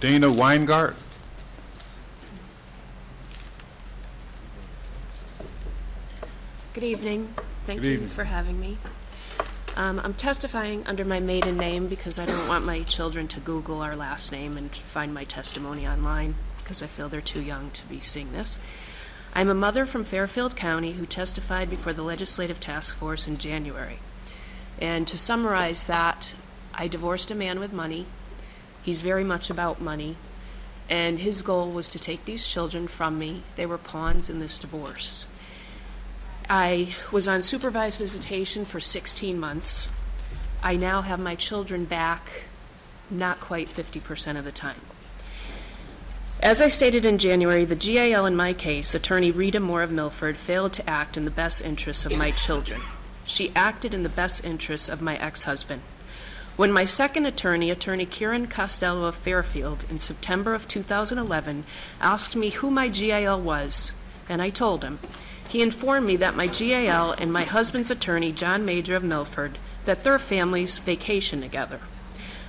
Dana Wyngard. Good evening. Thank Good you evening. for having me. I'm testifying under my maiden name because I don't want my children to Google our last name and find my testimony online because I feel they're too young to be seeing this. I'm a mother from Fairfield County who testified before the Legislative Task Force in January. And to summarize that, I divorced a man with money. He's very much about money. And his goal was to take these children from me. They were pawns in this divorce. I was on supervised visitation for 16 months. I now have my children back not quite 50% of the time. As I stated in January, the GAL in my case, attorney Rita Moore of Milford, failed to act in the best interests of my children. She acted in the best interests of my ex-husband. When my second attorney, attorney Kieran Costello of Fairfield, in September of 2011, asked me who my GAL was, and I told him, he informed me that my GAL and my husband's attorney, John Major of Milford, that their families vacation together.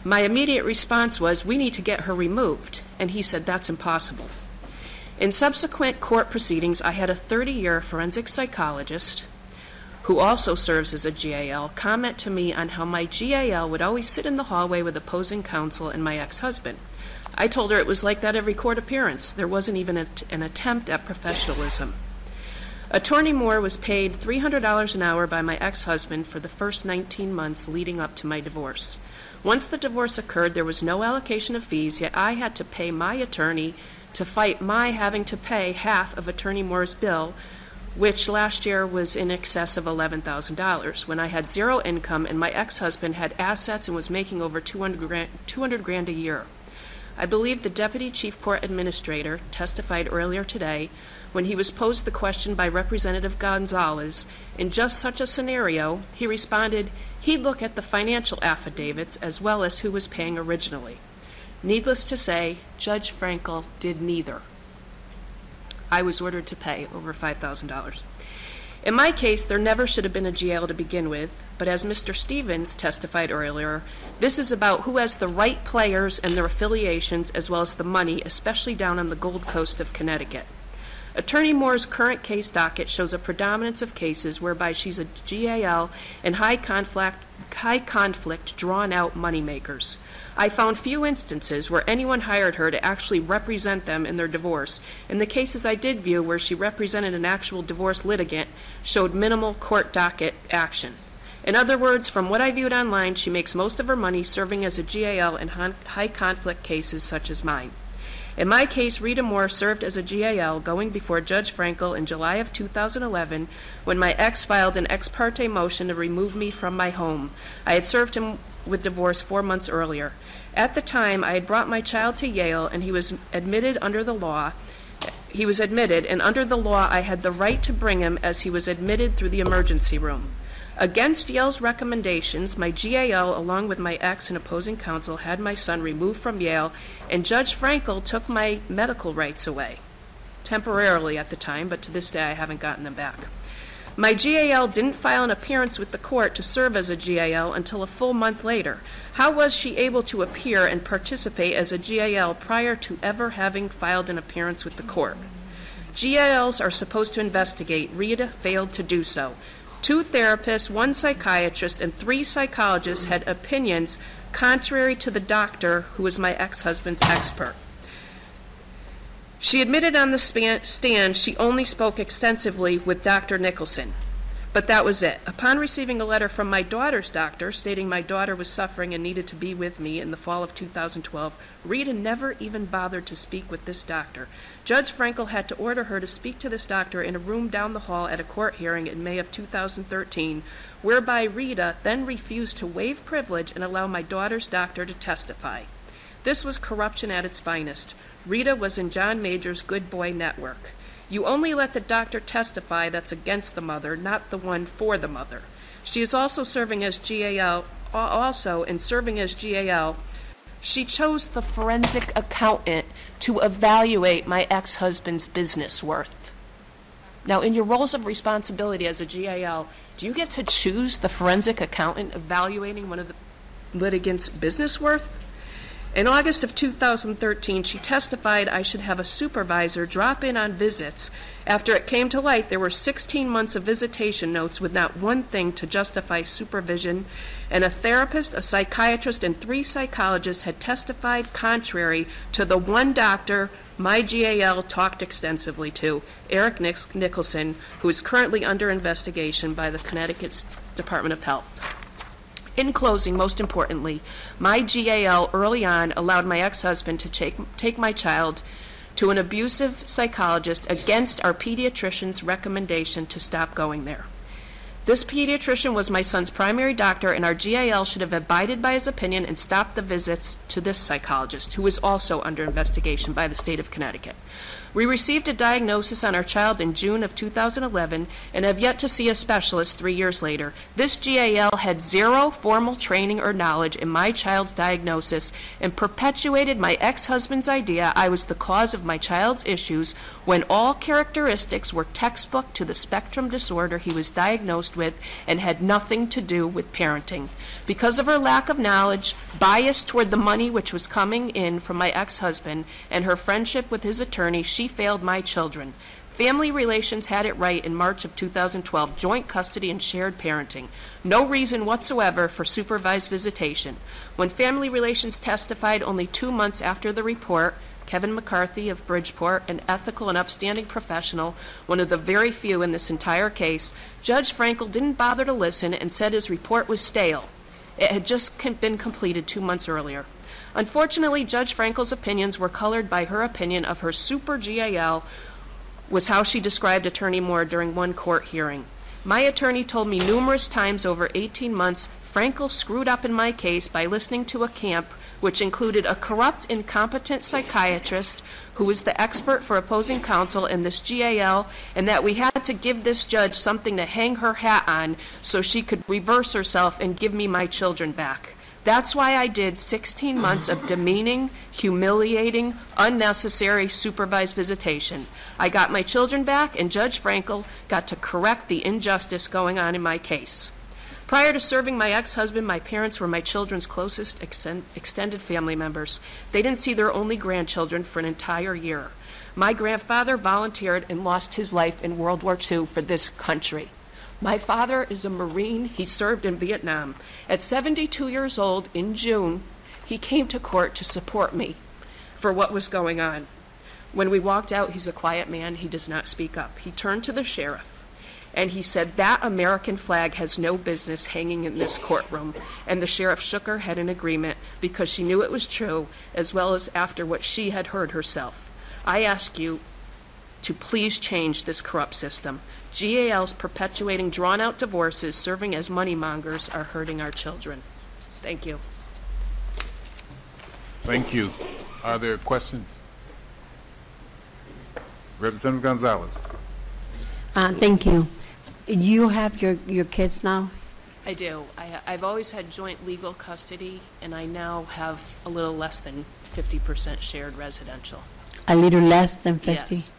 My immediate response was, we need to get her removed, and he said that's impossible. In subsequent court proceedings, I had a 30-year forensic psychologist, who also serves as a GAL, comment to me on how my GAL would always sit in the hallway with opposing counsel and my ex-husband. I told her it was like that every court appearance. There wasn't even an attempt at professionalism. Attorney Moore was paid $300 an hour by my ex-husband for the first 19 months leading up to my divorce. Once the divorce occurred, there was no allocation of fees, yet I had to pay my attorney to fight my having to pay half of Attorney Moore's bill, which last year was in excess of $11,000, when I had zero income and my ex-husband had assets and was making over $200 grand a year. I believe the Deputy Chief Court Administrator testified earlier today when he was posed the question by Representative Gonzalez. In just such a scenario, he responded he'd look at the financial affidavits as well as who was paying originally. Needless to say, Judge Frankel did neither. I was ordered to pay over $5,000. In my case, there never should have been a GAL to begin with, but as Mr. Stevens testified earlier, this is about who has the right players and their affiliations as well as the money, especially down on the Gold Coast of Connecticut. Attorney Moore's current case docket shows a predominance of cases whereby she's a GAL and high conflict drawn-out moneymakers. I found few instances where anyone hired her to actually represent them in their divorce, and the cases I did view where she represented an actual divorce litigant showed minimal court docket action. In other words, from what I viewed online, she makes most of her money serving as a GAL in high-conflict cases such as mine. In my case, Rita Moore served as a GAL going before Judge Frankel in July of 2011 when my ex filed an ex parte motion to remove me from my home. I had served him with divorce 4 months earlier. At the time, I had brought my child to Yale, and he was admitted under the law. And under the law, I had the right to bring him as he was admitted through the emergency room. Against Yale's recommendations, my GAL, along with my ex and opposing counsel, had my son removed from Yale, and Judge Frankel took my medical rights away. Temporarily at the time, but to this day I haven't gotten them back. My GAL didn't file an appearance with the court to serve as a GAL until a full month later. How was she able to appear and participate as a GAL prior to ever having filed an appearance with the court? GALs are supposed to investigate. Rita failed to do so. 2 therapists, 1 psychiatrist, and 3 psychologists had opinions contrary to the doctor who was my ex-husband's expert. She admitted on the stand she only spoke extensively with Dr. Nicholson, but that was it. Upon receiving a letter from my daughter's doctor stating my daughter was suffering and needed to be with me in the fall of 2012, Rita never even bothered to speak with this doctor. Judge Frankel had to order her to speak to this doctor in a room down the hall at a court hearing in May of 2013, whereby Rita then refused to waive privilege and allow my daughter's doctor to testify. This was corruption at its finest. Rita was in John Major's Good Boy Network. You only let the doctor testify that's against the mother, not the one for the mother. She is also serving as GAL. She chose the forensic accountant to evaluate my ex-husband's business worth. Now, in your roles of responsibility as a GAL, do you get to choose the forensic accountant evaluating one of the litigants' business worth? In August of 2013, she testified I should have a supervisor drop in on visits after it came to light there were 16 months of visitation notes with not one thing to justify supervision, and a therapist, a psychiatrist, and 3 psychologists had testified contrary to the one doctor my GAL talked extensively to, Eric Nicholson, who is currently under investigation by the Connecticut Department of Health. In closing, most importantly, my GAL early on allowed my ex-husband to take my child to an abusive psychologist against our pediatrician's recommendation to stop going there. This pediatrician was my son's primary doctor, and our GAL should have abided by his opinion and stopped the visits to this psychologist, who is also under investigation by the state of Connecticut. We received a diagnosis on our child in June of 2011 and have yet to see a specialist 3 years later. This GAL had zero formal training or knowledge in my child's diagnosis and perpetuated my ex-husband's idea I was the cause of my child's issues when all characteristics were textbook to the spectrum disorder he was diagnosed with and had nothing to do with parenting. Because of her lack of knowledge, bias toward the money which was coming in from my ex-husband, and her friendship with his attorney, she failed my children. Family Relations had it right in March of 2012, joint custody and shared parenting. No reason whatsoever for supervised visitation. When Family Relations testified only 2 months after the report, Kevin McCarthy of Bridgeport, an ethical and upstanding professional, one of the very few in this entire case, Judge Frankel didn't bother to listen and said his report was stale. It had just been completed 2 months earlier. Unfortunately, Judge Frankel's opinions were colored by her opinion of her super GAL, was how she described Attorney Moore during one court hearing. My attorney told me numerous times over 18 months Frankel screwed up in my case by listening to a camp which included a corrupt, incompetent psychiatrist who was the expert for opposing counsel in this GAL, and that we had to give this judge something to hang her hat on so she could reverse herself and give me my children back. That's why I did 16 months of demeaning, humiliating, unnecessary supervised visitation. I got my children back, and Judge Frankel got to correct the injustice going on in my case. Prior to serving my ex-husband, my parents were my children's closest extended family members. They didn't see their only grandchildren for an entire year. My grandfather volunteered and lost his life in World War II for this country. My father is a Marine. He served in Vietnam. At 72 years old, in June, he came to court to support me for what was going on. When we walked out, he's a quiet man. He does not speak up. He turned to the sheriff, and he said, "That American flag has no business hanging in this courtroom." And the sheriff shook her head in agreement because she knew it was true, as well as after what she had heard herself. I ask you to please change this corrupt system. GALs perpetuating drawn-out divorces, serving as money mongers, are hurting our children. Thank you. Thank you. Are there questions? Representative Gonzalez. Thank you. You have your kids now? I do. I've always had joint legal custody, and I now have a little less than 50% shared residential. A little less than 50? Yes.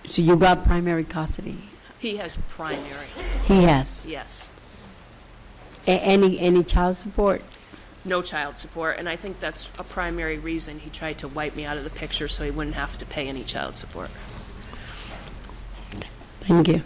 So you got primary custody? He has primary. He has? Yes. Any child support? No child support, and I think that's a primary reason he tried to wipe me out of the picture so he wouldn't have to pay any child support. Thank you.